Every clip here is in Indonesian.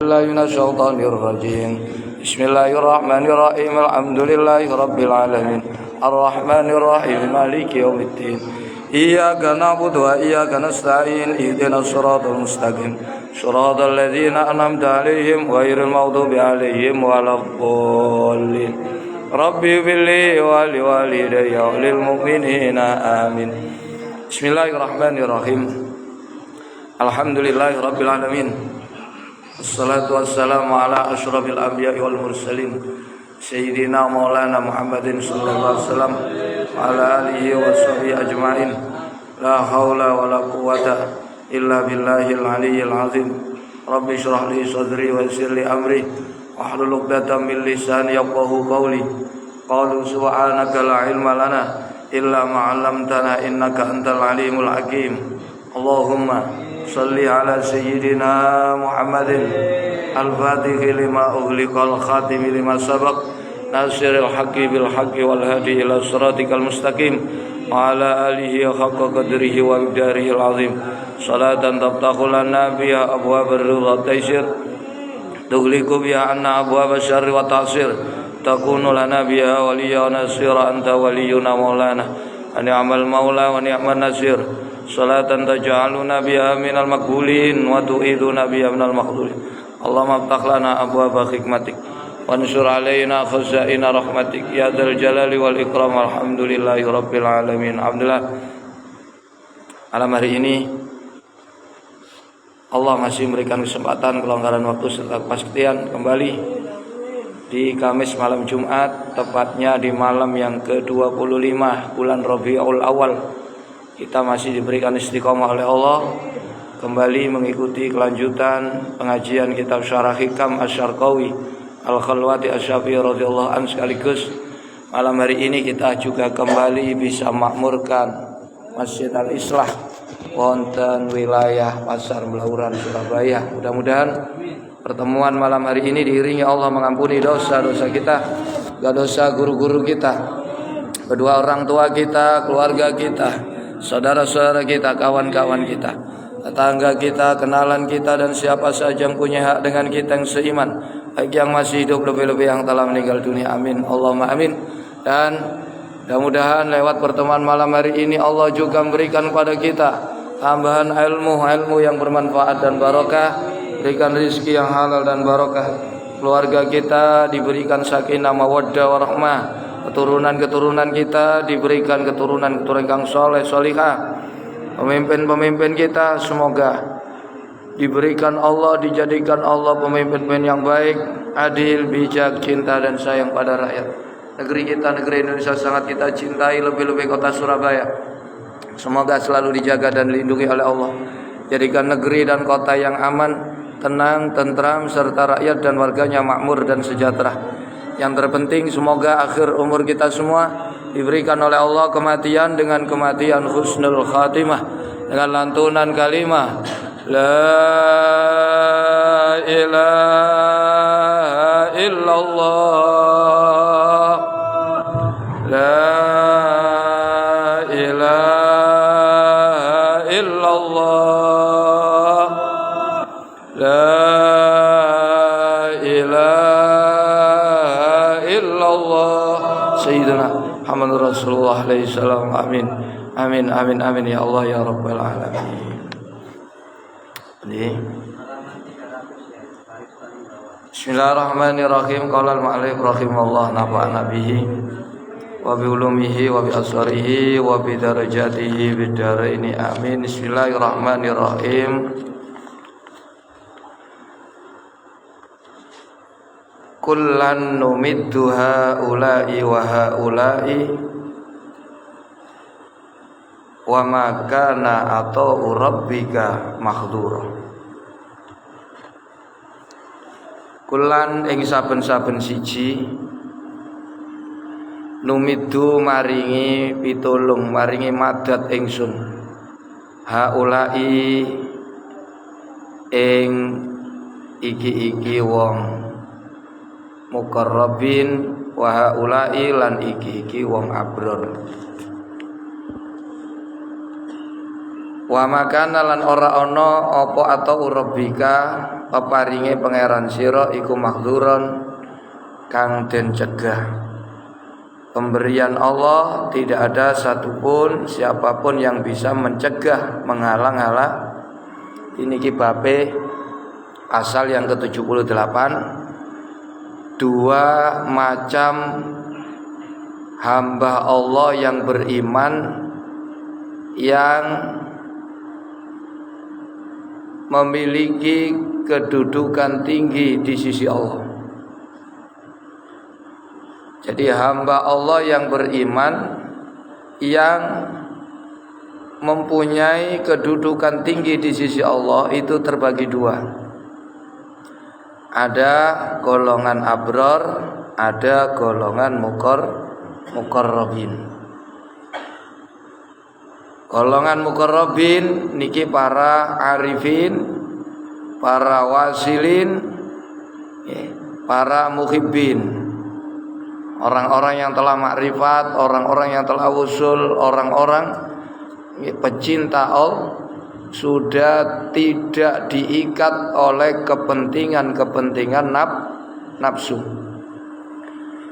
الله من الشيطان الرجيم بسم الله الرحمن الرحيم الحمد لله رب العالمين الرحمن الرحيم مالك يوم الدين إياك نعبد وإياك نستعين اهدنا الصراط المستقيم صراط الذين أنعمت عليهم غير المغضوب عليهم ولا الضالين ربي اغفر لي ولوالدي وللمؤمنين آمين بسم الله الرحمن الرحيم الحمد لله رب العالمين Assalatu wassalamu ala asyrafil anbiya'i wal mursalin Sayyidina maulana Muhammadin sallallahu alaihi wasallam ala alihi wa sahbihi ajma'in La hawla wa la quwata illa billahil aliyyil azim Rabbi syrah li sadri wa yassir li amri wahlul 'uqdatam min lisani yafqahu qawli Qalu subhanaka la ilma lana illa ma 'allamtana innaka antal alimul hakim Allahumma salli ala sayyidina Muhammadin al-fatihi lima ughliqal khatimi lima sabaq nasiril haqqi bil haqqi wal hadi ila siratikal mustaqim wa ala alihi haqqa qadrihi wa miqdarihil azim salatan taftahu lana biha abwabar ridha taysir tughliqu biha anna abwabasy syarri wa ta'sir takunu lana biha waliyya wa nasira anta waliyuna maulana wa ni'mal maula wa ni'man nasir salatan taj'aluna biha minal maqbulin wa tu'iduna biha minal makhdulin Allahumma aftah lana abwaaba hikmatik wa ansur alaina khazaina rahmatik ya dzal jalali wal ikram alhamdulillahi rabbil alamin. Alhamdulillah malam hari ini Allah masih memberikan kesempatan kelonggaran waktu serta kepastian kembali di Kamis malam Jumat, tepatnya di malam yang ke-25 bulan Rabiul Awal. Kita masih diberikan istiqomah oleh Allah kembali mengikuti kelanjutan pengajian kitab Syarah Hikam Asy-Syarqawi Al-Khalwati Asy-Syafi'i radhiyallahu anhu, sekaligus malam hari ini kita juga kembali bisa makmurkan Masjid Al-Islah wonten wilayah Pasar Blauran Surabaya. Mudah-mudahan pertemuan malam hari ini diiringi Allah mengampuni dosa-dosa kita, dosa guru-guru kita, kedua orang tua kita, keluarga kita, saudara-saudara kita, kawan-kawan kita, tetangga kita, kenalan kita, dan siapa saja yang punya hak dengan kita yang seiman, baik yang masih hidup lebih-lebih yang telah meninggal dunia. Amin Allahumma amin. Dan mudah-mudahan lewat pertemuan malam hari ini Allah juga memberikan kepada kita tambahan ilmu yang bermanfaat dan barokah, berikan rezeki yang halal dan barokah, keluarga kita diberikan sakinah mawaddah warahmah, keturunan kita diberikan keturunan yang soleh solihah, pemimpin kita semoga diberikan Allah, dijadikan Allah pemimpin yang baik, adil, bijak, cinta dan sayang pada rakyat. Negeri kita, negeri Indonesia sangat kita cintai, lebih-lebih kota Surabaya semoga selalu dijaga dan dilindungi oleh Allah. Jadikan negeri dan kota yang aman, tenang, tentram, serta rakyat dan warganya makmur dan sejahtera. Yang terpenting semoga akhir umur kita semua diberikan oleh Allah kematian dengan kematian husnul khatimah, dengan lantunan kalimah La ilaha illallah, La ilaha illallah, La Sayyidina Muhammad Rasulullah alaihi salam. Amin amin amin amin ya Allah ya rabbal alamin. Bismillahirrahmanirrahim. Qala al-mu'allif rahimahullah nafa'ana bihi wa bi ulumihi wa bi asrarihi wa bi darajatihi bid daraini amin. Bismillahirrahmanirrahim. Kullan numiddu haula'i wa haula'i wa ma kana ata'u rabbika mahdhura. Kullan ing saben-saben siji numiddu maringi pitulung, maringi madad ingsun haula'i ing iki-iki wong muqarrabin wa haula'i lan iki wong abror. Wa makana lan ora ana apa atau rabbika peparinge pangeran sira iku mahduron kang den cegah. Pemberian Allah tidak ada satupun siapapun yang bisa mencegah, menghalang-halang. Ini kibabe asal yang ke-78. Dua macam hamba Allah yang beriman yang memiliki kedudukan tinggi di sisi Allah. Jadi hamba Allah yang beriman yang mempunyai kedudukan tinggi di sisi Allah itu terbagi dua. Ada golongan abror, ada golongan muqarrabin. Golongan muqarrabin niki para arifin, para wasilin, para muhibbin. Orang-orang yang telah makrifat, orang-orang yang telah usul, orang-orang pecinta Allah sudah tidak diikat oleh kepentingan-kepentingan nafsu.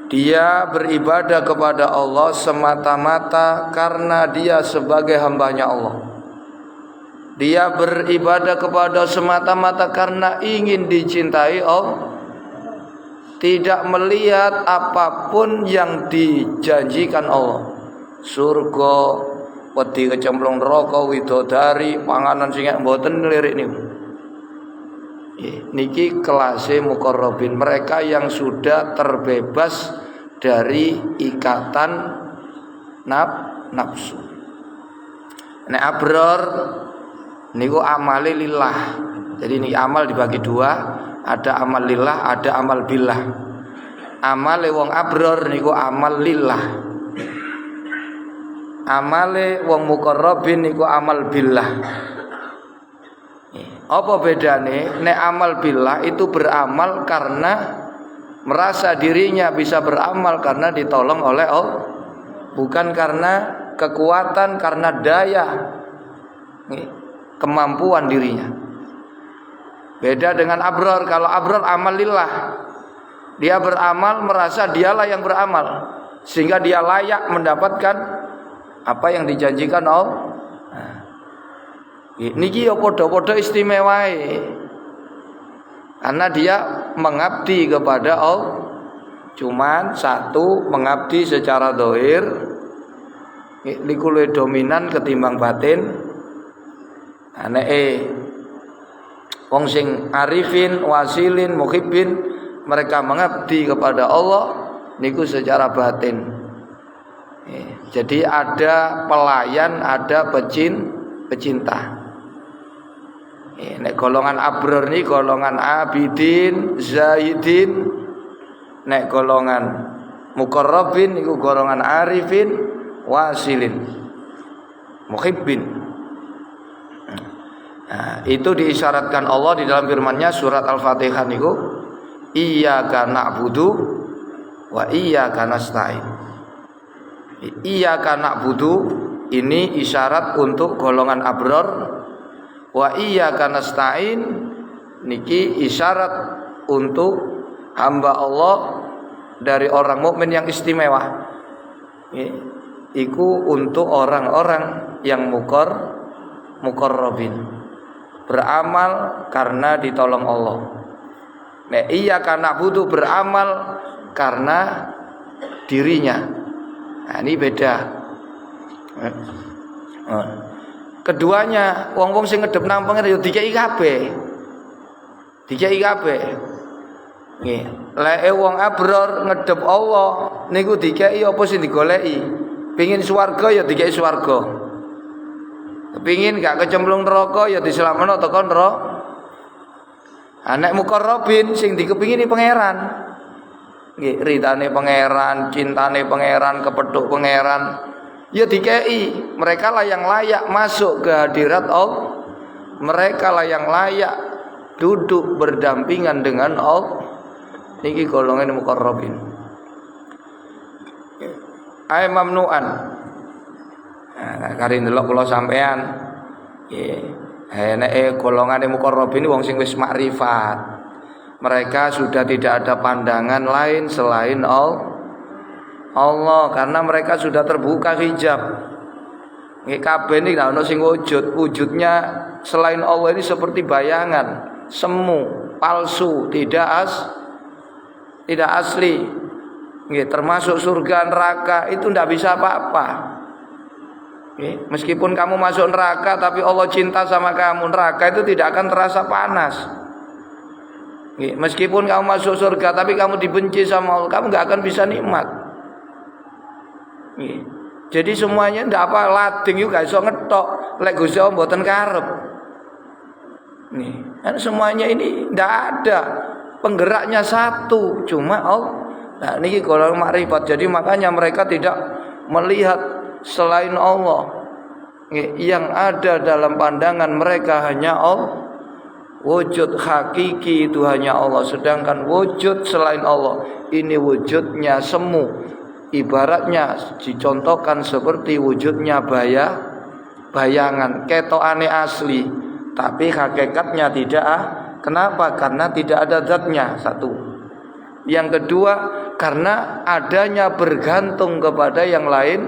Dia beribadah kepada Allah semata-mata karena dia sebagai hambanya Allah. Dia beribadah kepada semata-mata karena ingin dicintai Allah. Tidak melihat apapun yang dijanjikan Allah. Surga, wedi kecemplung neraka, widodari, panganan sing mboten ngelirik niku. Niki kelase muqarrabin, mereka yang sudah terbebas dari ikatan nafsu. Nek abror niku amale lillah. Jadi ini amal dibagi dua, ada amal lillah, ada amal billah. Amale wong abror niku amal lillah. Amale wong muqarrabin niku amal billah. Apa bedane? Nek amal billah itu beramal karena merasa dirinya bisa beramal karena ditolong oleh Allah, bukan karena kekuatan, karena daya kemampuan dirinya. Beda dengan abror. Kalau abror amal lillah, dia beramal merasa dialah yang beramal sehingga dia layak mendapatkan apa yang dijanjikan Allah. Niki ya podo-podo istimewae karena dia mengabdi kepada Allah. Cuman satu mengabdi secara dohir niku luwih dominan ketimbang batin. Wong sing arifin, wasilin, muhibbin, mereka mengabdi kepada Allah niku secara batin. Jadi ada pelayan, ada pecinta. Nek golongan abror ni golongan abidin, zahidin. Nek golongan muqarrabin niku golongan arifin, wasilin, muhibbin. Nah, itu diisyaratkan Allah di dalam firman-Nya surat Al-Fatihah niku, iyyaka na'budu wa iyyaka nasta'in. Iyyaka na'budu ini isyarat untuk golongan abror, wa iyyaka nasta'in niki isyarat untuk hamba Allah dari orang mukmin yang istimewa. Iku untuk orang-orang yang muqarrabin, beramal karena ditolong Allah. Nek iyyaka na'budu beramal karena dirinya. Nah, ini beda. Keduanya wong-wong sing ngedep nang pangeran yo dikeki kabeh. Dikeki kabeh. Nggih, lek wong abror ngedep Allah niku dikeki apa sing digoleki? Pengin swarga ya dikeki swarga. Pengin gak kecemplung neraka ya diselametno tekan neraka. Anak muqarrabin sing dikepingini pangeran. Nggih, ridane pangeran, cintane pangeran, kepethuk pangeran. Ya dikei, mereka lah yang layak masuk ke hadirat Allah. Mereka lah yang layak duduk berdampingan dengan Allah. Niki golongan muqarrabin. Ai mamnuan. Nah, kari ndelok kula sampean. Nggih. Eneke golongane muqarrabin wong sing wis makrifat. Mereka sudah tidak ada pandangan lain selain Allah karena mereka sudah terbuka hijab. Nggih kabeh niki lha ono sing wujudnya selain Allah ini seperti bayangan, semu, palsu, tidak asli. Nggih, termasuk surga neraka itu ndak bisa apa-apa. Nggih, meskipun kamu masuk neraka tapi Allah cinta sama kamu, neraka itu tidak akan terasa panas. Nggih, meskipun kamu masuk surga tapi kamu dibenci sama Allah, kamu enggak akan bisa nikmat. Nggih. Jadi semuanya ndak apa lading yo gak iso ngetok, lek Gusti Allah mboten karep. Nih, kan semuanya ini ndak ada. Penggeraknya satu, cuma Allah. Nah, niki golongan makrifat. Jadi makanya mereka tidak melihat selain Allah. Yang ada dalam pandangan mereka hanya Allah. Wujud hakiki itu hanya Allah, sedangkan wujud selain Allah ini wujudnya semu. Ibaratnya dicontohkan seperti wujudnya bayangan, ketokane asli, tapi hakikatnya tidak. Kenapa? Karena tidak ada zatnya, satu. Yang kedua, karena adanya bergantung kepada yang lain.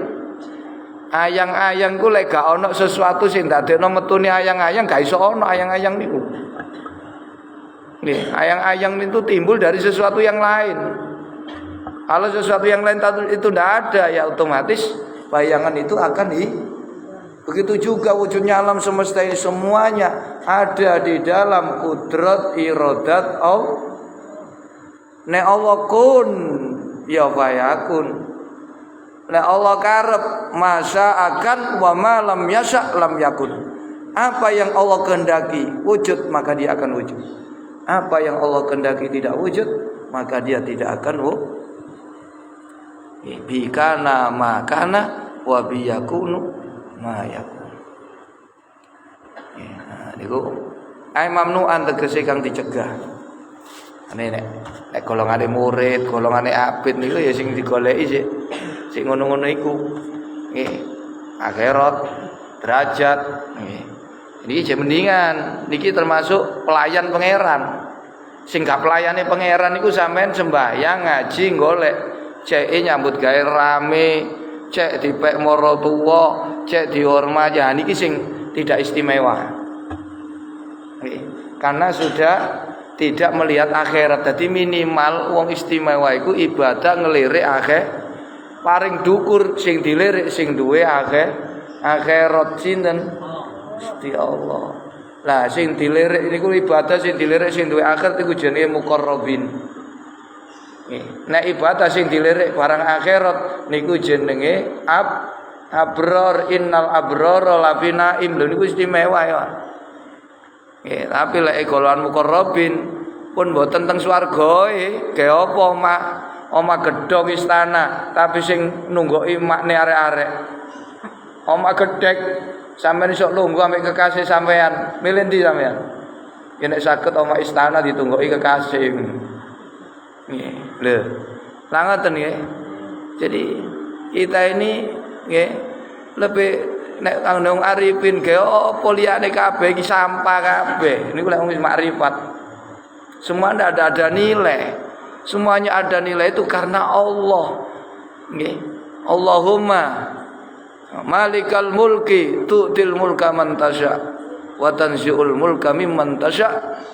Ayang-ayang ku lek gak ono sesuatu sing ndadekno metune ayang-ayang gak iso ono ayang-ayang niku. Nih, ayang-ayang itu timbul dari sesuatu yang lain. Kalau sesuatu yang lain itu tidak ada, ya otomatis bayangan itu akan begitu juga wujudnya alam semesta ini semuanya ada di dalam kudrat iradat Allah. Nek Allah kun ya fayakun. Nek Allah karep masa akan wa ma lam yasha lam yakun. Apa yang Allah kehendaki wujud maka dia akan wujud. Apa yang Allah kehendaki tidak wujud maka dia tidak akan wujud. Bikana makana wa biyakunu ma yakun. Niku ai mamnu'an tegese kang dicegah. Nek golongane murid, golongane abid niku ya sing digoleki sik ngono-ngono iku. Nggih. Akhirat, derajat, nggih. Niki jek mendingan, niki termasuk pelayan pangeran. Sing gak pelayane pangeran niku sampean sembahyang, ngaji, golek cek nyambut gawe rame, cek dipek mara tuwa, cek dihormat, ya niki sing tidak istimewa. Karena sudah tidak melihat akhirat. Jadi minimal wong istimewa iku ibadah ngelirik paring dukur sing dilirik sing duwe akhirat sinten Gusti Allah. Lah sing dilirik niku ibadah sing dilirik sing duwe akhirat iku jenenge muqarrabin. Nek ibadah sing dilirik barang akhirat niku jenenge abror, innal abrara lafi naim. Lho niku istimewa ya. Tapi lek golongan muqarrabin pun mboten teng swarga ge apa omah gedhong istana tapi sing nunggoki makne arek-arek. Omah gedhek sampeyan iso lungguh ambek kekasih sampeyan. Milih ndi sampeyan? Yen nek saged omah istana ditunggoki kekasih. Nggih. Lho. Lah ngoten nggih. Jadi kita ini nggih lebih nek kanggo arifin ge opo liyane kabeh iki sampah kabeh. Niku lek wong makrifat. Semua ada nilai. Semuanya ada nilai itu karena Allah. Nggih. Allahumma Malikal mulki tu'til mulka man tasya wa tanzi'ul mulka mimman tasya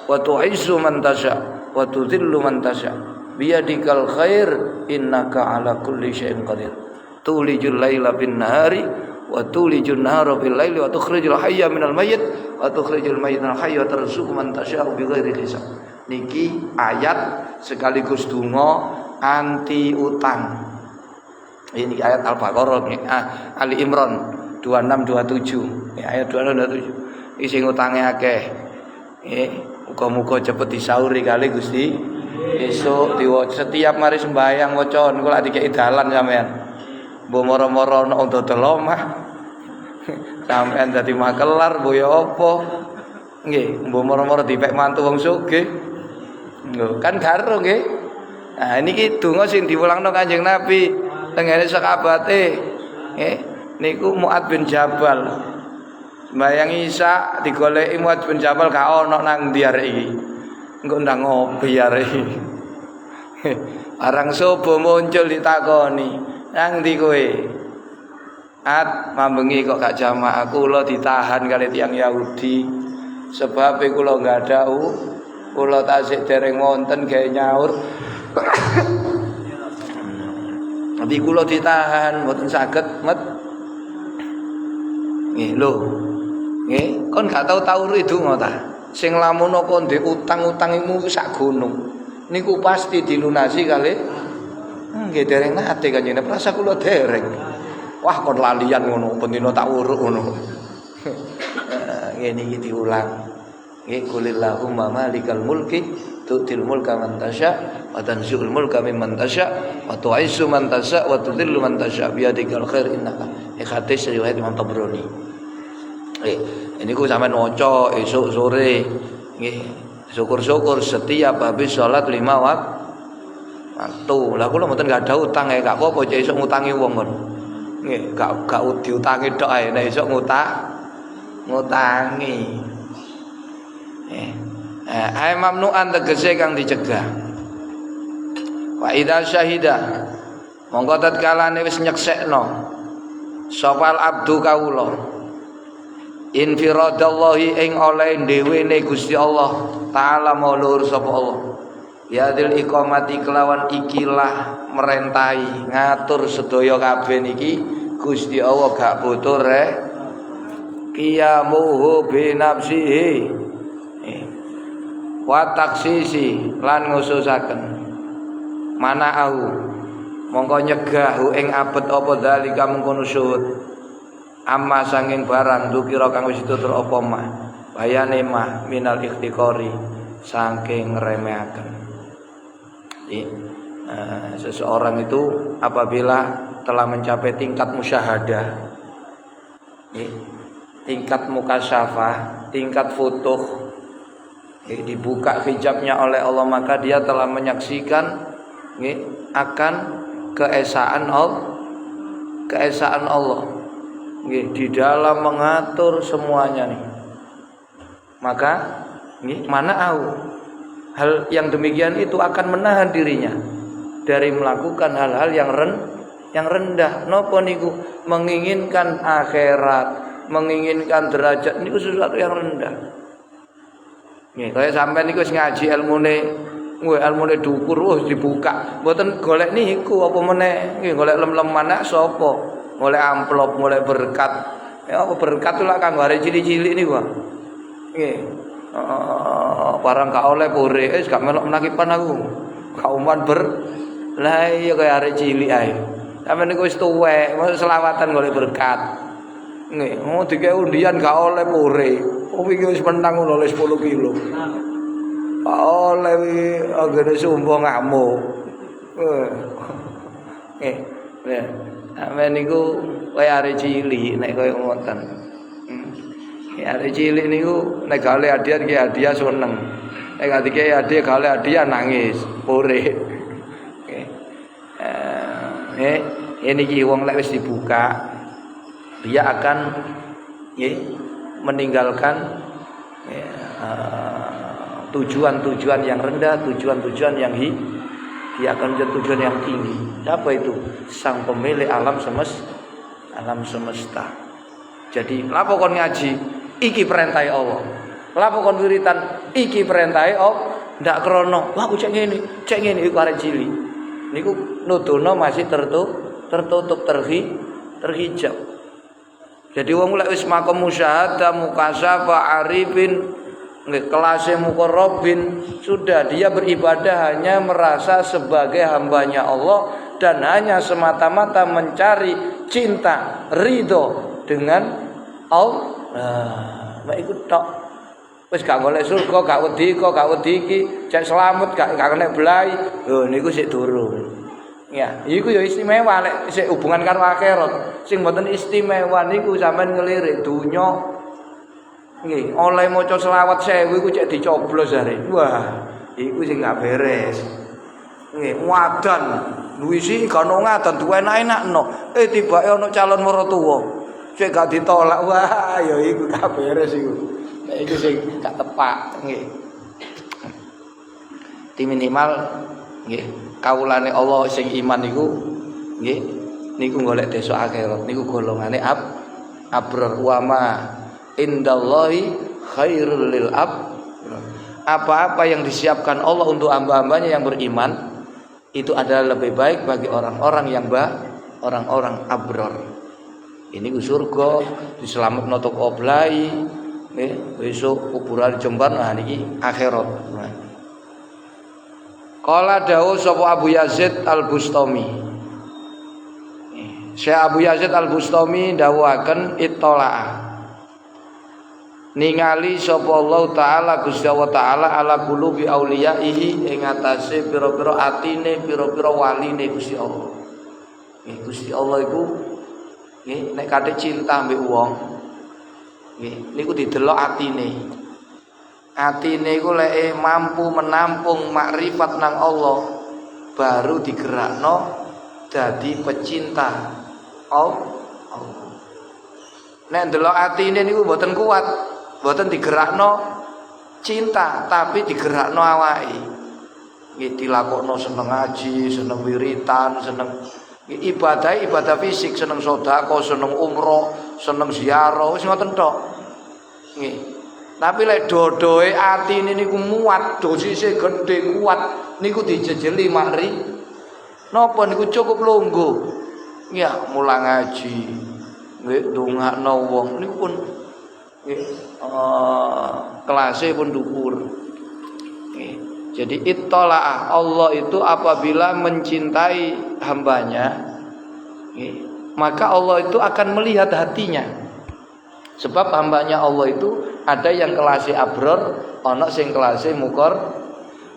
wa tu'izzu man tasya wa tudhillu man tasya biyadikal khair innaka ala kulli syai'in qadir tulijul laila bin nahari wa tulijun nahara bil laili wa tukhrijul hayya minal mayyit wa tukhrijul mayyita minal hayyi wa tarzuqu man tasya'u bighairi hisab. Niki ayat sekaligus donga anti utang. Ini ayat Al-Baqarah Ali Imran 2627. Ayat 2627. Iki sing utange akeh. Muga-muga cepet disauri kali Gusti. Esuk setiap mari sembahyang waca niku lak dikeki dalan sampean. Mbok moro-moro ana dodol omah. Sampean dadi makelar mbok ya apa? Nggih, mbok moro-moro dipek mantu wong sugih. Lho, kan karo nggih. Nah, niki donga sing diwulangno Kanjeng Nabi tengene sahabate. Nggih, niku Muad bin Jabal. Bayang Isa digoleki Muadz bin Jabal gak ono nang ndi arek iki. Engko ndang ngopi arek iki. Arang subuh muncul ditakoni, "Nang ndi kowe?" "At, mambengi kok gak jamaah, kula ditahan kali tiyang Yahudi. Sebab kula enggak ada kula tasik dereng wonten gawe nyaur." Nanti kula ditahan mboten saged met. Nggih lho. Nggih, kon gak tau ridho ta. Sing lamun kok ndek utang-utangmu sak gunung. Niku pasti dilunasi kali. Nggih dereng nate kanjeng prasa kula dereng. Wah kon lalian ngono, bendina tak uruk ngono. Ngene iki diulang. Nggih qulillahumma malikal mulki tu'til mulka man tasya wa tanzi'ul mulka mimman tasya wa tu'izzu man tasya wa tudhillu man tasya bi yadikal khair innaka. Hadis riwayat Imam Tabrani. Ini ku sampean waca esuk sore. Nggih. Syukur-syukur setiap habis salat 5 waktu. Lah kula mboten gak ada utang ya, gak apa-apa cek esuk ngutangi wong kon. Nggih, gak diutangi tok ae nek esuk ngutangi. Ai mamnu'an tegese kang dicegah. Wa idza syahida monggo tatkalane wis nyeksekno sopal abdu kawula infiradallahi ing oleh dhewene Gusti Allah taala maulur sapa Allah yadil iqamati kelawan ikilah merentai ngatur sedaya kabeh niki Gusti Allah gak butuh qiyamuhu bi nafsihi wa taksisi lan ngususaken mana'ahu mongko nyegah ing abet apa dalika mengkono syuhud amma sanging barang dukira kang wis tutur apa mah bayane mah minal ikhtiqori saking remehaken. Seseorang itu apabila telah mencapai tingkat musyahadah, tingkat mukasyafah, tingkat futuh, dibuka hijabnya oleh Allah, maka dia telah menyaksikan akan keesaan Allah di dalam mengatur semuanya nih. Maka mana hal yang demikian itu akan menahan dirinya dari melakukan hal-hal yang rendah. Napa niku menginginkan akhirat, menginginkan derajat niku sesuatu yang rendah. Nggih, kaya sampean niku wis ngaji ilmune dhuwur dibuka. Mboten golek niku apa meneh. Nggih, golek lem-lem anak sapa? Golek amplop, golek berkat. Ya apa berkat lak kanggo arek cilik-cilik niku. Nggih. Barang gak oleh pure, gak melok menakipan aku. Kauman lah iya kaya arek cilik ae. Sampeyan niku wis tuwek, mosok selawatan golek berkat. Nggih, dikek undian gak oleh pure. Iki wis menang ngono 10 kilo. Oleh anggere sumbang ngamuk. Sampeyan niku kaya arek cilik nek kaya ngoten. Arek cilik niku nek gale hadiah ki hadiah seneng. Nek gak dikek hadiah gale hadiah nangis, pure. Ini ki wong lek wis dibuka dia akan meninggalkan tujuan-tujuan yang rendah, tujuan-tujuan yang dia akan menjadi tujuan yang tinggi. Apa itu? Sang pemilik alam semesta. Jadi, lapo kon ngaji, iki perintah Allah. Lapo kon wiritan, iki perintah Allah. Ndak krono, wah aku cek ngene iku arek cilik. Niku nudono masih tertutup terhijab. Jadi wong lek wis makom musyahadah, mukasyafa, arifin, kelasnya muqarrabin, sudah dia beribadah hanya merasa sebagai hambanya Allah dan hanya semata-mata mencari cinta, ridho dengan Allah. Mek iku tok. Wis gak golek surga, gak wedi iki, cek selamat gak kena belai. Lho niku sik durung. Ya, iku ya istimewa lek sik hubungan karo akhirat. Sing mboten istimewa niku sampean ngelirik dunya. Nggih, oleh maca selawat 1000 iku cek dicoblos are. Wah, iku sing gak beres. Nggih, wadan. Nuwisi kan ngadan duwe enak-enakno. Tibake ana calon maratuwa. Sik gak ditolak, wah ya iku gak beres iku. Nek iku sing gak tepak nggih. Di minimal nggih kawulane Allah sing iman niku nggih niku golek desa akhirat niku golongane abrar wa ma indallahi khairul lil apa-apa yang disiapkan Allah untuk hamba-hambanya yang beriman itu adalah lebih baik bagi orang-orang yang orang-orang abrar. Ini ku surga diselametno toko oblai nggih besok kuburan jembar nah niki akhirat. Qala dawu sapa Abu Yazid Al-Bustami. Syekh Abu Yazid Al-Bustami dawuhaken ittala'a. Ningali sapa Allah taala Gusti Allah taala ala qulubi auliyaihi ing atase pira-pira atine pira-pira waline Gusti Allah. Gusti Allah iku nggih nek kate cinta mbek wong nggih niku didelok atine. Atine iku lek mampu menampung makrifat nang Allah baru digerakno dadi pecinta Allah. Nek ndelok atine niku mboten kuat, mboten digerakno cinta, tapi digerakno awake. Nggih dilakokno seneng ngaji, seneng wiritan, seneng ibadah fisik, seneng sedekah, seneng umroh, seneng ziarah, wis ngoten tok. Nggih. Tapi lek dodoe atine niku muat, dosise gedhe kuat, niku dijejeli makri. Napa niku cukup lungguh. Ya, mulang ngaji. Nggih, ndongakno wong niku pun nggih kelase pun dhuwur. Nggih. Jadi ittala'a Allah itu apabila mencintai hambanya, nggih, maka Allah itu akan melihat hatinya. Sebab hambanya Allah itu ada yang kelase abror, ana sing kelase mukor.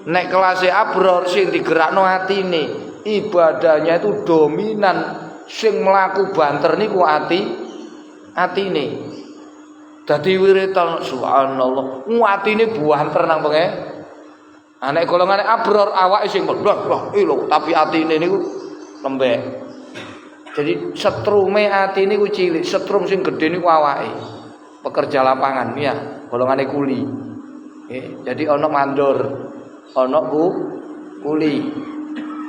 Nek kelase abror sing digerakno atine, ibadahnya itu dominan, sing mlaku banter niku atine. Dadi wiritan subhanallah, atine banter nang pengen. Nek golongane abror awake sing lho tapi atine niku lembek. Jadi setrume ati niku cilik, setrum sing gedhe niku awake. Pekerja lapangan ya, golongane kuli. Nggih, jadi ana mandor, ana kuli.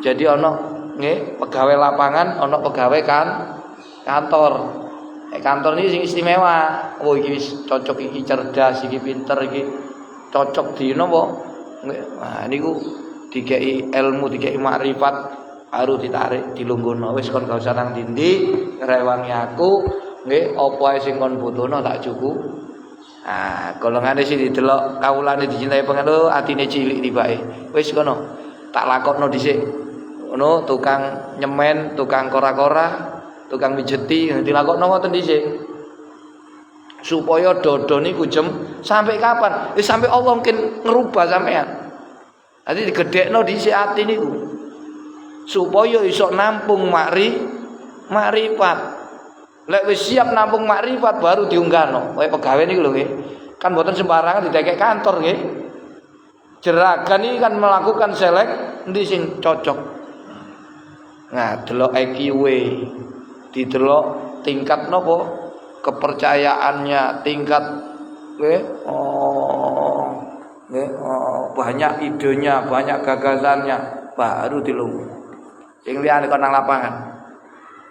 Jadi ana nggih pegawai lapangan, ana pegawai kantor. Kantor ini sing istimewa. Oh iki wis cocok, iki cerdas, iki pinter, iki cocok di napa? Nah niku dikei ilmu, dikei makrifat baru ditarik dilungguhno wis kon gak usah nang ndi ngrewangi aku nggih apa ae sing kon butuhno tak cukup. Ah golongane sing didelok kawulane dicintai pengen atine cilik tibake wis kono tak lakokno dhisik ngono tukang nyemen tukang kora-kora tukang mijeti dilakokno ngoten dhisik supaya dodo niku jem sampai kapan sampai Allah mungkin ngerubah sampean. Dadi digedhekno dhisik ati niku supaya iso nampung makrifat. Lek wis siap nampung makrifat baru diunggahno. Kaya pegawai niku lho nggih. Kan mboten sembarangan didekek kantor nggih. Jeragan iki kan melakukan selek endi sing cocok. Nah, delok IQ-e, didelok tingkat napa kepercayaannya, tingkat nggih banyak idenya, banyak gagasannya baru dilungguh. Sing liyane kon nang lapangan.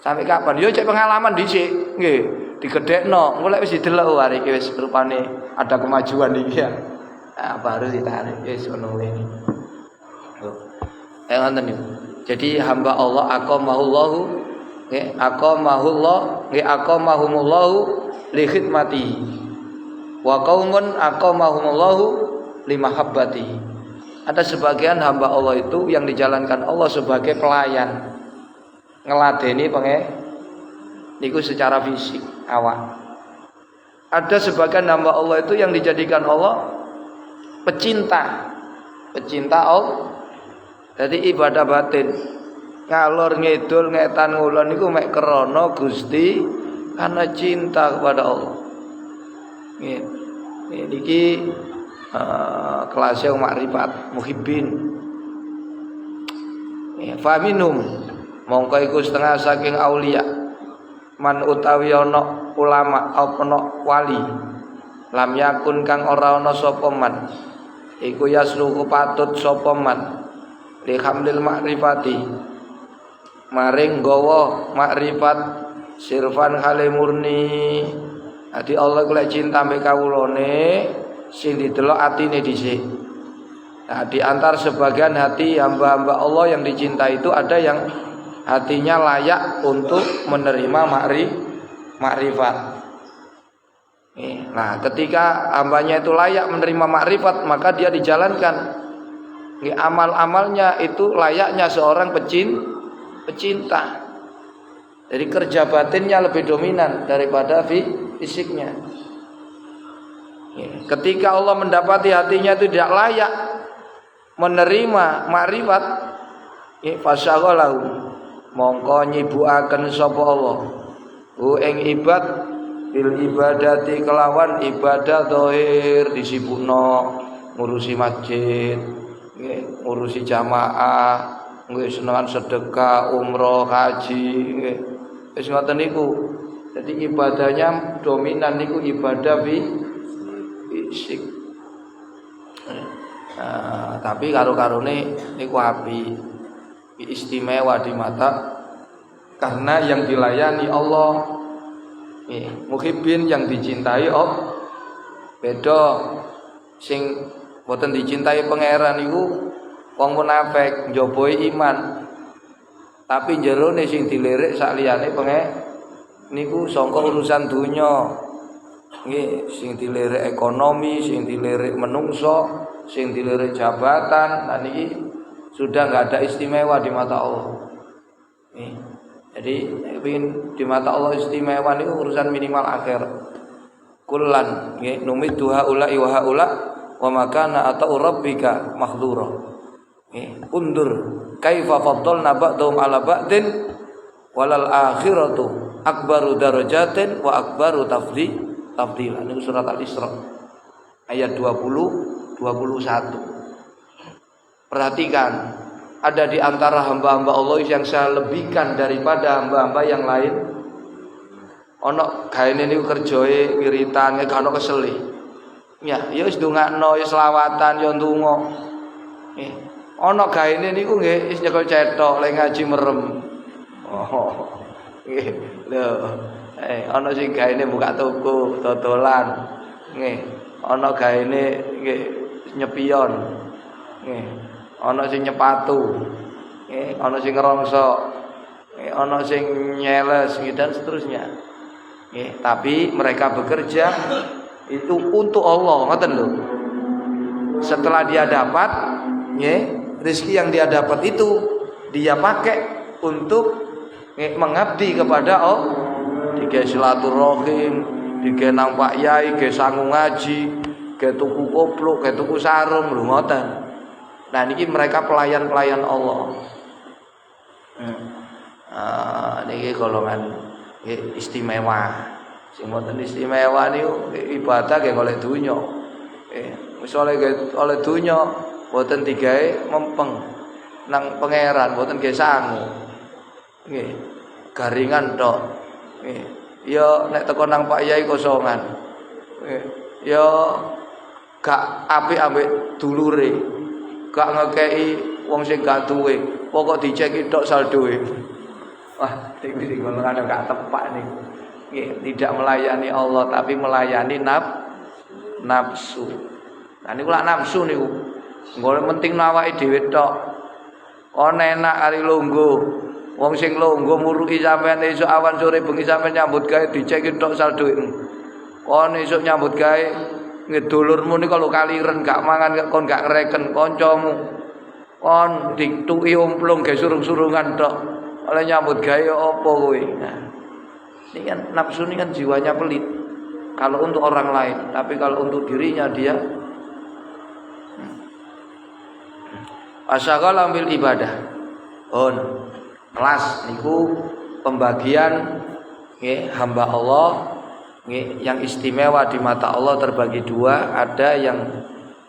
Sampai kapan? Yo cek pengalaman dhisik, nggih, digedhekno. Engko lek wis didelok hari iki wis rupane ada kemajuan iki ya. Nah, baru ditarik wis ngono iki. Ngoten niku. Jadi hamba Allah aqamahullahu nggih, aqamahullah, nggih aqamahumullahu li khidmatihi. Wa qaumun aqamahumullahu li mahabbatihi. Ada sebagian hamba Allah itu yang dijalankan Allah sebagai pelayan, ngeladeni pengen niku secara fisik awak. Ada sebagian hamba Allah itu yang dijadikan Allah pecinta Allah. Jadi ibadah batin, ngalor ngidul ngetan ngulon niku mek krana Gusti karena cinta kepada Allah. Niki kelasnya makrifat muhibbin. Faminum mongko iku setengah saking aulia man utawi ana ulama apa ana wali lam yakun kang ora ana sapa man iku yasluku patut sapa man li hamlil ma'rifati maring gawa makrifat sirfan hale murni. Adi Allah lek cinta mbek kawulane sing didelok atine dhisik. Nah, di antar sebagian hati hamba-hamba Allah yang dicintai itu ada yang hatinya layak untuk menerima makrifat. Nah, ketika hambanya itu layak menerima makrifat, maka dia dijalankan. Amal-amalnya itu layaknya seorang pecinta. Jadi kerja batinnya lebih dominan daripada fisiknya. Ketika Allah mendapati hatinya itu tidak layak menerima makrifat, fasyaghalahu mongko nyibukaken sapa Allah ing ibad bil ibadati kelawan ibadah zahir disibukno ngurusi masjid, ngurusi jamaah, senengan sedekah, umroh, haji, wis ngoten niku. Jadi ibadahnya dominan niku ibadah fisik. Tapi karo-karone niku api istimewa di mata karena yang dilayani Allah. Muhibbin yang dicintai beda sing boten dicintai pangeran niku wong munafik njoboi iman tapi jerone sing dilirik sak liyane niku sangka urusan dunya. Nggih, sing dilirik ekonomi, sing dilirik menungso, sing dilirik jabatan, nah niki sudah enggak ada istimewa di mata Allah. Jadi di mata Allah istimewa niku urusan minimal akhir. Kullan nggih numiddu haula wa haula wa makana atau rabbika mahdura. Undur kaifa faddalna ba'dhum ala ba'din walal akhiratu akbaru darajatin wa akbaru tafdila. Ini surat Al-Isra ayat 20 21. Perhatikan, ada di antara hamba-hamba Allah yang saya lebihkan daripada hamba-hamba yang lain. Ono gaene niku kerjae wiritan gak ono kesele. Ya wis ndongakno, ya selawatan, ya ndonga. Ono gaene niku nggih wis nyekel cetok lek ngaji merem. Nggih. Lho, ana sing gaene buka toko, dodolan. Nggih. Ana gaene nggih nyepion. Nggih. Ana sing nyepatu. Nggih, ana sing ngerongsok. Nggih, ana sing nyeles dan seterusnya. Nggih, tapi mereka bekerja itu untuk Allah, ngoten lho. Setelah dia dapat, nggih, rezeki yang dia dapat itu dia pakai untuk mengabdi kepada Allah. Digawe silaturahim, digawe nang Pak Yai, digawe sangu ngaji, digawe tuku kopluk, digawe tuku sarung, lho ngoten. Nah niki mereka pelayan-pelayan Allah. Niki golongan istimewa. Sing mboten istimewa niku ibadah nggih golek donya. Wis oleh donya mboten digawe mempeng nang pangeran, mboten nggih sangu. Nggih, garingan tok. Nggih. Ya nek teko nang Pak Yai kosongan. Nggih. Ya gak apik ambek dulure. Gak ngekeki wong sing gak duwe. Pokok diceki tok saldoe. Wah, iki golongan gak tepak niku. Nggih, tidak melayani Allah tapi melayani nafsu. Nah niku lak nafsu niku. Golek penting awake dhewe tok. Ono enak ari lungguh. Wong sing lungguh muruki sampean esuk awan sore bengi sampean nyambut gawe diceki tok saldoe. Kon esuk nyambut gawe ngedulurmu niku kalau kaliren gak mangan kon gak ngreken kancamu. Kon dituki umplung ge surung-surungan tok. Oleh nyambut gawe apa kowe? Nah, ini kan nafsu ini kan jiwanya pelit. Kalau untuk orang lain, tapi kalau untuk dirinya dia asyaghala bil ibadah. Kelas niku pembagian nggih hamba Allah nggih yang istimewa di mata Allah terbagi dua, ada yang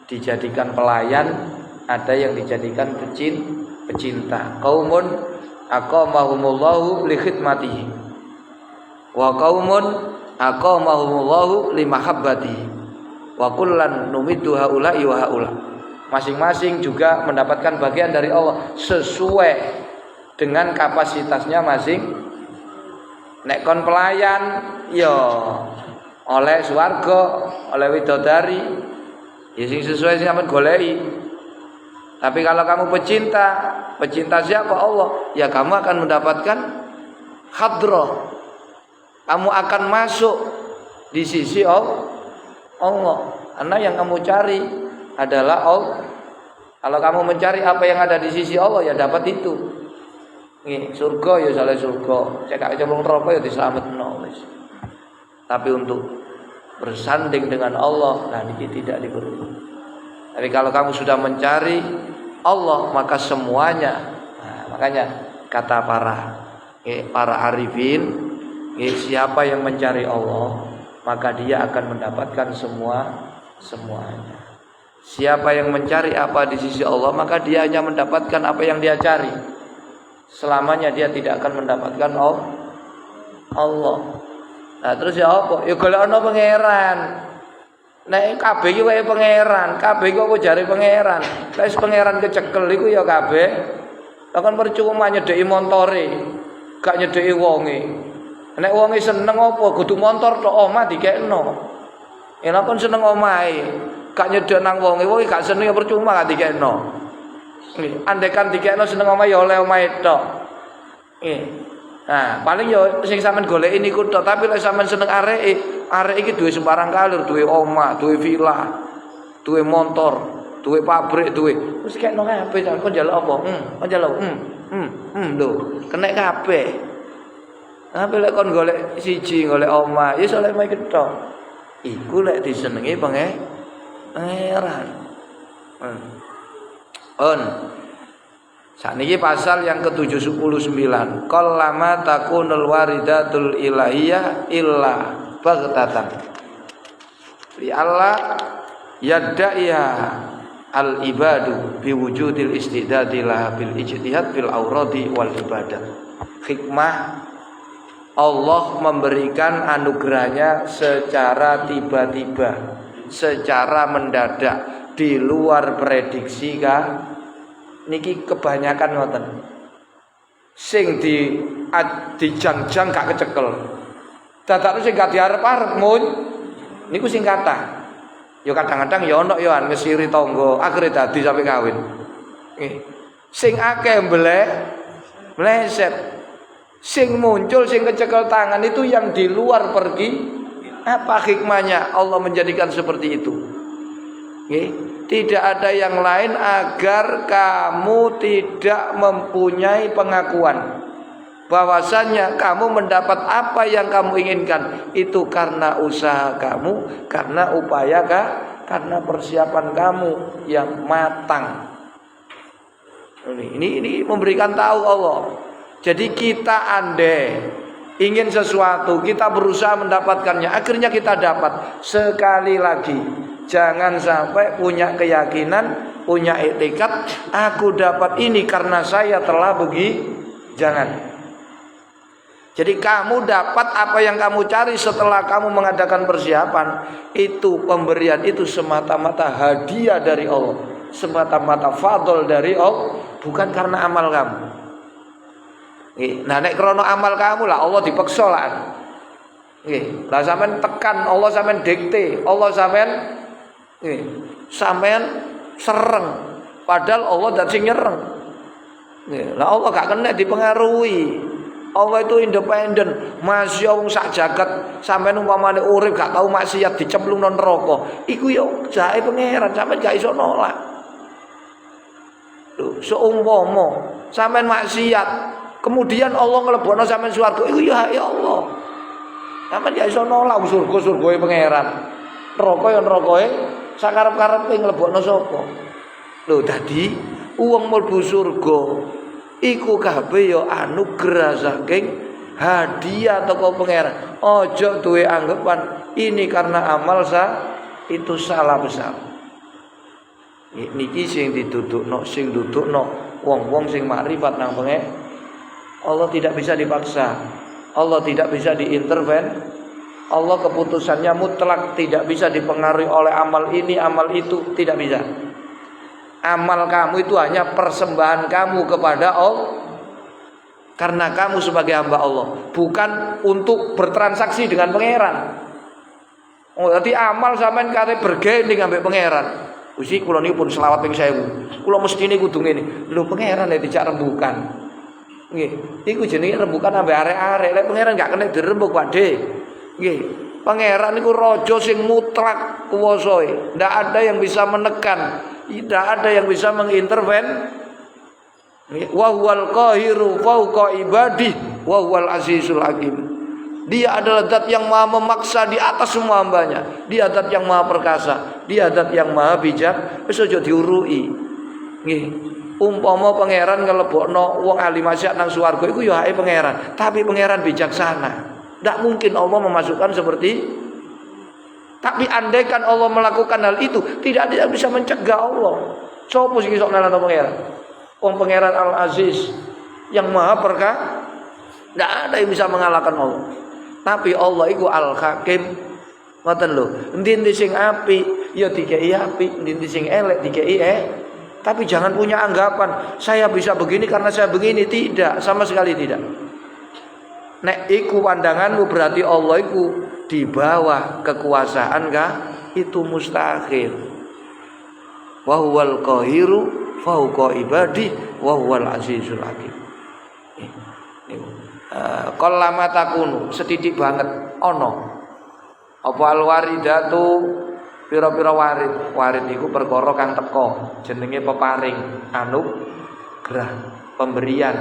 dijadikan pelayan, ada yang dijadikan pecinta. Qaumun aqamahumullahu li khidmatihi. wa qaumun aqamahumullahu limahabbati wa kullan numiddu haula'i wa haula. Masing-masing juga mendapatkan bagian dari Allah sesuai dengan kapasitasnya masing. Nek kon pelayan ya oleh swarga, oleh widodari, ya sing sesuai sing sampean goleki. Tapi kalau kamu pecinta siapa? Allah, ya kamu akan mendapatkan hadrah. Kamu akan masuk di sisi Allah. Karena yang kamu cari adalah Allah. Kalau kamu mencari apa yang ada di sisi Allah, ya dapat itu. Nih, surga ya saleh surga, cek gak cemplung neraka ya diselametno wis. Tapi untuk bersanding dengan Allah, nah ini tidak diperlukan. Tapi kalau kamu sudah mencari Allah, maka semuanya. Nah, makanya kata para arifin, siapa yang mencari Allah, maka dia akan mendapatkan semuanya. Siapa yang mencari apa di sisi Allah, maka dia hanya mendapatkan apa yang dia cari. Selamanya dia tidak akan mendapatkan Allah. Nah terus ya apa? Ya golekno pangeran. Nek kabeh iki wae pangeran, kabeh iku apa jare pangeran. Wis pangeran kecekel iku ya kabeh. Lah kan percuma nyedeki montore, gak nyedeki wonge. Nek wonge seneng apa kudu montor tok omah dikekno. Yen kon seneng omahe, gak nyedek nang wonge gak seneng ya percuma gak dikekno. Nggih, andekan dikekno seneng omah ya oleh omahe tok. Nggih. Nah, paling ya sing sampean goleki niku tok, tapi lek sampean seneng arek iki duwe sembarang kalir, duwe omah, duwe villa, duwe motor, duwe pabrik, duwe. Wis kekno kabeh kon njaluk apa? Kon njaluk. Lho, kenek kabeh. Tapi lek kon golek siji, golek omah, ya oleh omahe tok. Iku lek disenengi pangeran. Sakniki pasal yang ke-79. Qallama takunul waridatul ilahiyah illa baghtatan. Li Allah yadda'iha al-ibadu biwujudil istidadi laha bil ijtihad fil awradi wal ibadah. Hikmah Allah memberikan anugerahnya secara tiba-tiba, secara mendadak, di luar prediksi niki kebanyakan ngoten. Sing dijang-jang gak kecekel. Dadak sing gak diarep-arep mun niku sing kathah. Ya kadang-kadang ya ono ya ngesiri tangga, akhire dadi sampe kawin. Sing akeh meleset. Sing muncul, sing kecekel tangan itu yang di luar pergi. Apa hikmahnya Allah menjadikan seperti itu? Tidak ada yang lain agar kamu tidak mempunyai pengakuan bahwasannya kamu mendapat apa yang kamu inginkan itu karena usaha kamu, karena upaya karena persiapan kamu yang matang. Ini memberikan tahu Allah. Jadi kita andai ingin sesuatu, kita berusaha mendapatkannya, akhirnya kita dapat. Sekali lagi, jangan sampai punya keyakinan, punya etikat, aku dapat ini karena saya telah jangan. Jadi kamu dapat apa yang kamu cari setelah kamu mengadakan persiapan. Itu pemberian itu semata-mata hadiah dari Allah, semata-mata fadl dari Allah, bukan karena amal kamu. Nah nek krono amal kamu lah Allah dipaksa lah. Lah sampean tekan Allah, sampean dikte Allah, sampean sereng, padahal Allah dat sing nyereng. Lah Allah gak kena dipengaruhi. Allah itu independen. Masya wong sak jagat sampean umpamane urip gak tau maksiat dicemplung nang neraka, iku yo jahe pangeran, sampean gak iso nolak. Lho, seumpama sampean maksiat kemudian Allah nglebokno sampean swarga, iku ya Allah. Sampeyan gak iso nolak surga-surgae pangeran. Neraka ya nerakae sakarep-karepe nglebokno sapa. Lho dadi wong mlebu surga iku kabeh ya anugerah saking hadiah teko pangeran. Aja duwe anggapan ini karena amal itu salah besar. Niki sing didudukno, sing dudukno wong-wong sing makrifat nang pangeran. Allah tidak bisa dipaksa. Allah tidak bisa diinterven. Allah keputusannya mutlak, tidak bisa dipengaruhi oleh amal ini, amal itu, tidak bisa. Amal kamu itu hanya persembahan kamu kepada Allah, karena kamu sebagai hamba Allah, bukan untuk bertransaksi dengan pangeran. Oh, jadi amal sampean kate bergending ambek pangeran. Usi kula niku pun selawat ping 1000. Kula mestine kudu ngene. Lho pangeran nek dijak rembukan. Nggih, iku jenenge rembukan ambek arek-arek. Lek pangeran gak kena dirembuk, Pakde. Nggih, pangeran niku raja sing mutlak kuwasae. Ndak ada yang bisa menekan, tidak ada yang bisa menginterven. Wa huwal qahiru fawqa ibadih wa huwal azizul hakim. Dia adalah zat yang maha memaksa di atas semua hambanya. Dia zat yang maha perkasa. Dia zat yang maha bijak. Wis aja diurui. Nggih. Umpama pangeran ngelebokno wong ahli maksiat nang swarga iku ya hake pangeran, tapi pangeran bijaksana. Tidak mungkin Allah memasukkan seperti. Tapi andaikan Allah melakukan hal itu, tidak bisa mencegah Allah. Sopo sing iso ngalahno pangeran? Wong pangeran Al-Aziz yang maha perkasa. Tidak ada yang bisa mengalahkan Allah. Tapi Allah itu Al-Hakim. Ngoten lho, endi-endi sing apik ya dikei apik, endi-endi sing elek dikei Tapi jangan punya anggapan saya bisa begini karena saya begini, tidak, sama sekali tidak. Nek iku pandanganmu berarti Allah iku di bawah kekuasaan kah? Itu mustahil. Wa huwal qahiru fawqa ibadi wa huwal azizul hakim. Qallama takunu setitik banget ono apa alwaridatu pira-pira warid iku perkara kang teka jenenge peparing anugerah pemberian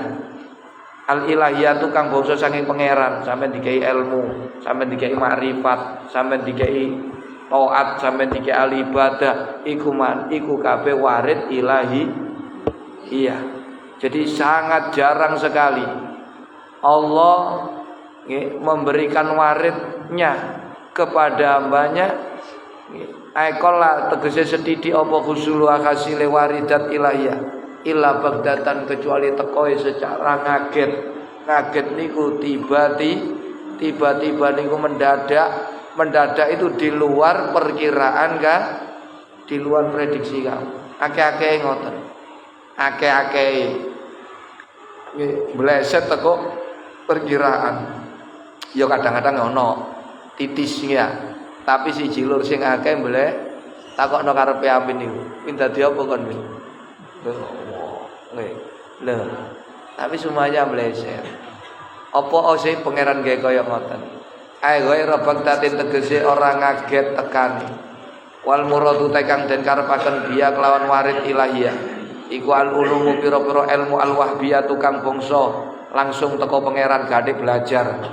al ilahiyatu kang bangsa saking pangeran sampeyan dikai ilmu sampeyan dikai makrifat sampeyan dikai taat sampeyan dikai al ibadah iku kabeh warid ilahi. Iya, jadi sangat jarang sekali Allah memberikan waridnya kepada hambanya. Aikola tegese sedidik apa husulu akasile waridat ilahiyah illa bagdatan kecuali tekoe secara ngaget niku tiba-tiba niku mendadak itu di luar perkiraan kah, di luar prediksi kamu. Akeh-akeh ngoten, akeh-akeh meleset teko perkiraan. Ya kadang-kadang ono titisnya. Tapi si jilur sing akeh mbeleh takokno karepe amin niku. Kuwi dadi apa kon niku? Lho. Tapi semuanya meleset. Apa sih pangeran gawe kaya ngoten? Ae gawe robak tatin tegese ora ngaget tekani. Wal muradu tekang den karepaken biya kelawan warid ilahiyah. Iku al ulumu pira-pira ilmu al wahbiyah tukang bangsa langsung teko pangeran gade belajar.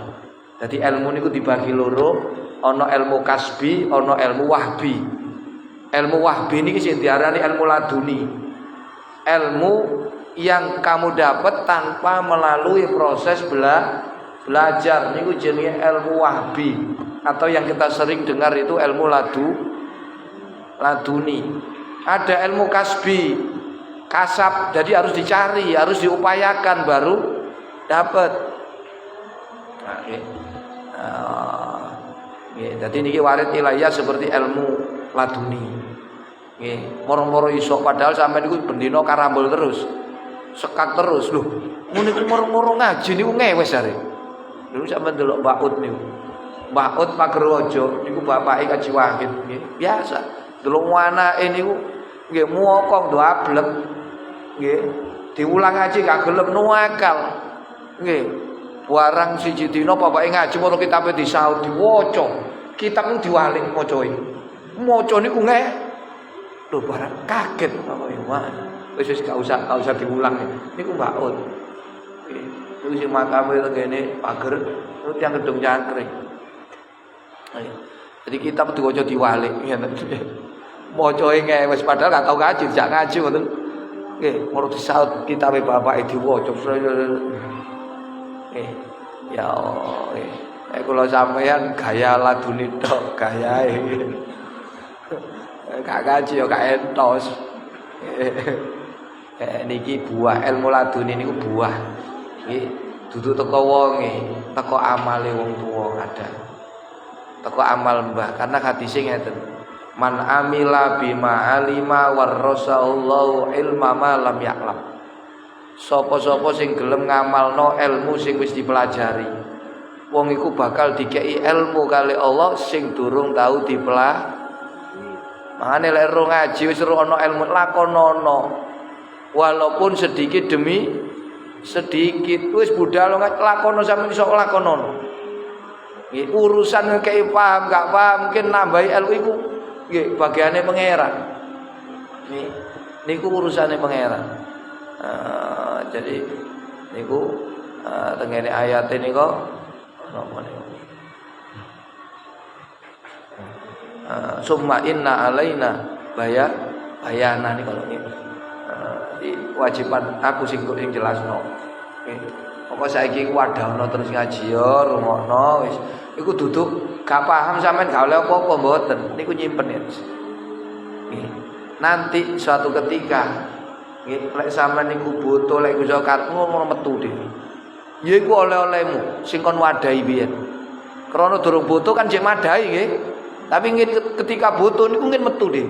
Jadi ilmu niku dibagi loro. Ono ilmu kasbi, ono ilmu wahbi. Ilmu wahbi ini sing diarani ilmu laduni. Ilmu yang kamu dapat tanpa melalui proses belajar. Niku jenenge ilmu wahbi atau yang kita sering dengar itu ilmu laduni. Ada ilmu kasbi, kasab. Jadi harus dicari, harus diupayakan baru dapat. Jadi niki warid ilahiyah seperti ilmu laduni. Nggih, moro-moro iso padahal sampean niku bendina karambol terus. Sekat terus lho. Mun niku moro-moro ngaji niku ngewes are. Niku sampean delok Mbak Ut niku. Mbak Ut Pagerwojo niku bapake Kaji Wahid nggih. Biasa. Delok anake niku nggih muokong do ablek. Nggih. Diulang ngaji gak gelem nuakal. Nggih. Warang siji dina bapake ngaji moro kitabe disaut diwaca. Kitab niku diwalik macae. Maca niku nggih. Lho barang kaget bapake. Wah, wis gak usah diulang niku Mbak Ut. Niku sing makame ngene pager niku tiyang gedung cangkring. Jadi kitab diwaca diwalik ngene. Macae ngewes padahal gak tau ngaji, jak ngaji ngoten. Nggih, moro disaut kitabe bapake diwaca. Ya Allah, kalau sampean gaya laduni tok, gayae. Gak ngaji ya gak entos. Niki buah ilmu laduni niku buah. Nggih, Dudu teko wonge, teko amale wong tuwa kadang. Teko amal mbah, karena hadise ngeten. Man amila bima alima warasallahu ilma ma lam ya'lam. Sapa-sapa sing gelem ngamalno ilmu sing wis dipelajari, wong iku bakal dikei ilmu kali Allah sing durung tau dipelajari. Makane lek ro ngaji wis ro ana ilmu lakonono. Walaupun sedikit demi sedikit wis budal lakono sampe iso lakonono. Nggih urusan ngekei paham gak paham mungkin nambahi ilmu iku nggih bagiane pangeran. Niku urusane pangeran. Jadi niku tengene ayat niku napa niku. Summa inna alaina bayana nih kalau ini wajiban aku sing jelasno. Apa saiki wadahno terus ngaji yo rungokno wis iku duduk gak paham sampean gak oleh apa-apa mboten niku nyimpen ya. Nanti suatu ketika nggih lek sampean niku butuh lek iso kartu ngono metu dhewe. Ya iku oleh-olehmu sing kon wadahi biyen. Krana durung butuh kan jek madahi nggih. Tapi ketika butuh niku mungkin metu deh.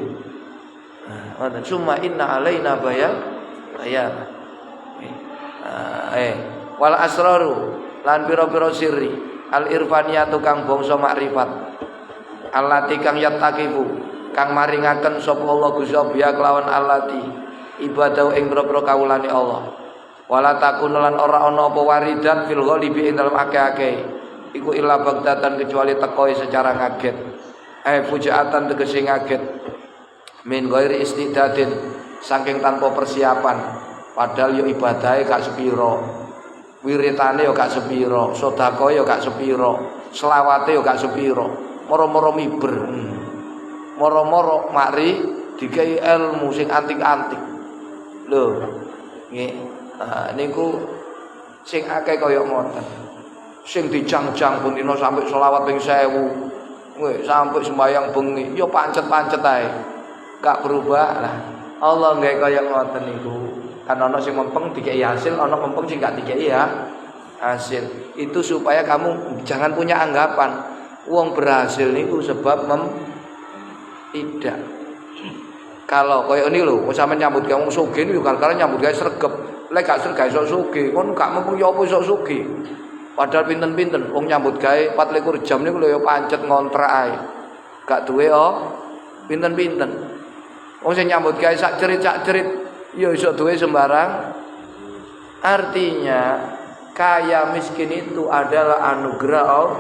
Nah, summa inna alaina bayan. Wal asraru lan pira-pira sirri al irfaniyatu kang bangsa makrifat. Allati kang yattaqibu kang maringaken sapa Allah Gusti biya kelawan allati ibadah ing pira-pira kawulane Allah. Wala takun lan ora ana apa waridat fil ghalibi ing dalem akeh-akeh. Iku illa bagdatan kecuali tekoi secara ngaget. Fujaatan tegese ngaget min ghairi istidadin saking tanpa persiapan padahal yo ibadahe gak sepiro wiritane yo gak sepiro sedekah yo gak sepiro selawate yo gak sepiro moro-moro miber moro-moro mari dikai ilmu sing antik-antik lho nggih niku sing akeh kaya ngoten sing dijang-jang pun dina sampai selawat ping 1000 sampai sembahyang bengi yo pancet-pancet ae gak berubah lah Allah nggak kaya ngoten niku kan ana sing mempeng dikei hasil ana mempeng sing gak dikei ya hasil itu supaya kamu jangan punya anggapan wong berhasil niku sebab tidak kalau kaya ini lho sampeyan nyambut gawe wong sugih niku gara-gara nyambut gawe sregep lek gak sregep iso sugih kon gak mempeng yo apa iso sugih. Padahal pinten-pinten wong nyambut gawe 24 jam niku lho ya pancet ngontrak ae. Gak duwe pinten-pinten. Wong sing nyambut gawe sak cerit ya iso duwe sembarang. Artinya kaya miskin itu adalah anugerah Allah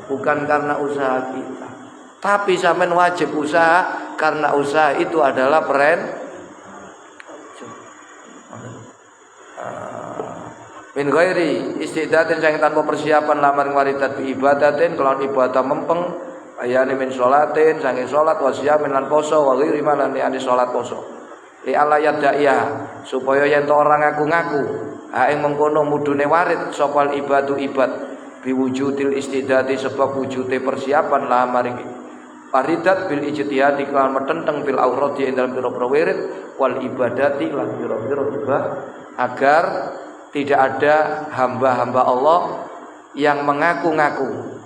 bukan karena usaha kita. Tapi sampean wajib usaha karena usaha itu adalah min ghairi istidatin sing tanpa persiapan lamar waridat bi ibadatin kelawan ibadah mempeng ayane min sholatin sange salat wasiyamin lan poso wa ghairi malan li salat poso li Allah yadaiya supaya yen to orang ngaku-ngaku ing mengkono mudune warid sopal ibadu ibad biwujudil istidati sebab wujude persiapan lamar iki waridat bil ijtihad kelawan metenteng bil aurati ing dalem pira-pira wirid wal ibadati lan pira-pira ibadah agar tidak ada hamba-hamba Allah yang mengaku-ngaku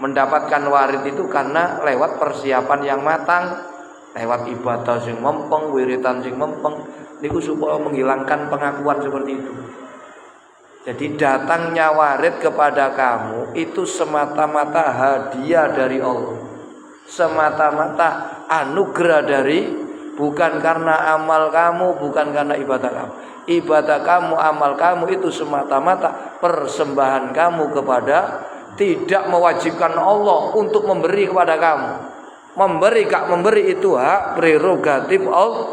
mendapatkan warid itu karena lewat persiapan yang matang, lewat ibadah sing mempeng, wiritan sing mempeng, niku supaya menghilangkan pengakuan seperti itu. Jadi datangnya warid kepada kamu itu semata-mata hadiah dari Allah, semata-mata anugerah dari bukan karena amal kamu, bukan karena ibadah kamu. Ibadah kamu, amal kamu itu semata-mata persembahan kamu kepada tidak mewajibkan Allah untuk memberi kepada kamu. Memberi gak memberi itu hak prerogatif Allah.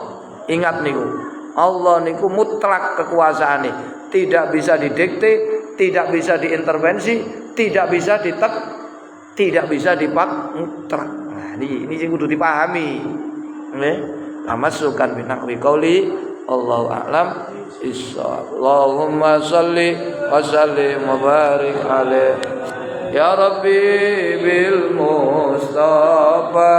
Ingat niku. Allah niku mutlak kekuasaane. Tidak bisa didikte, tidak bisa diintervensi, tidak bisa dipak mutlak. Nah, ini sing kudu dipahami. Nggih. Tamassukan binaqwi qauli Allahu a'lam. Allahumma salli wa sallim wa barik alaih ya Rabbi bil Mustafa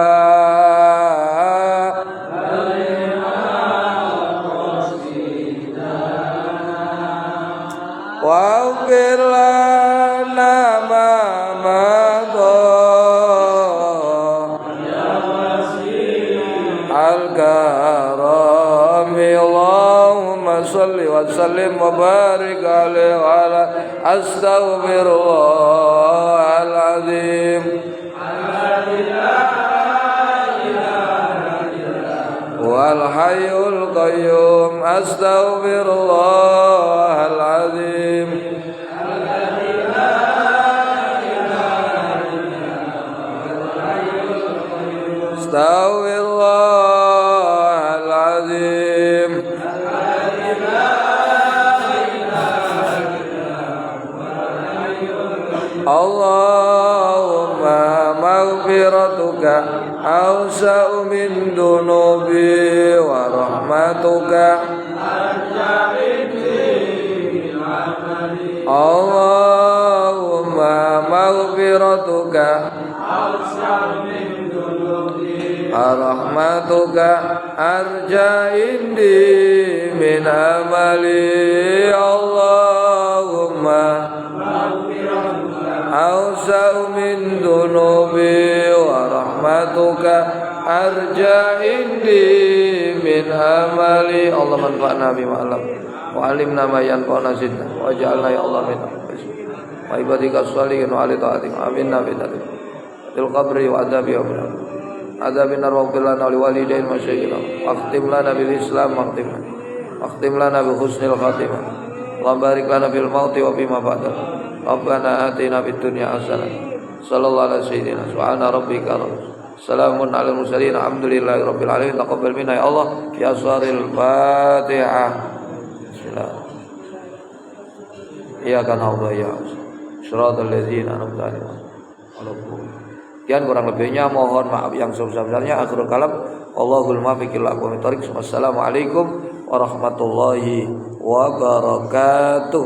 waghfir lana ma madha al-karami Allahumma salli wa sallim wa barik alaihi wa ala astaghfirullahal azim wal hayyul qayyum astaghfirullahal azim astaghfirullahal azim Allahumma maghfiratuka awsa'u min dunubi wa rahmatuka Allahumma maghfiratuka rahmatuka arja indi min amali Allahumma awsa'u min dunubi wa rahmatuka arja indi min amali Allah manfa'na bima alam wa alimna ma yanfa'una zidna wa ja'alna ya Allah min wa ibadika sholihin wa ali ta'atik aminna bi til qabri wa adabi wa adabin nar wa qilana li walidain masyayikhina waqtim lana bil islam waqtim lana bi husnil khatimah wa barik lana bil mauti wa bima ba'da rabbana atina fid dunya hasanah sallallahu alaihi wasallam subhana rabbika salamun alal mursalin alhamdulillahi rabbil alamin taqabbal minna ya Allah ya asraril fatihah bismillah ya kana Allah ya siratal ladzina an'amta alaihim Sekian kurang lebihnya mohon maaf yang sebesar-besarnya. Akhirul kalam Allahul muwaffiq ila aqwamit thoriq. Wassalamualaikum warahmatullahi wabarakatuh.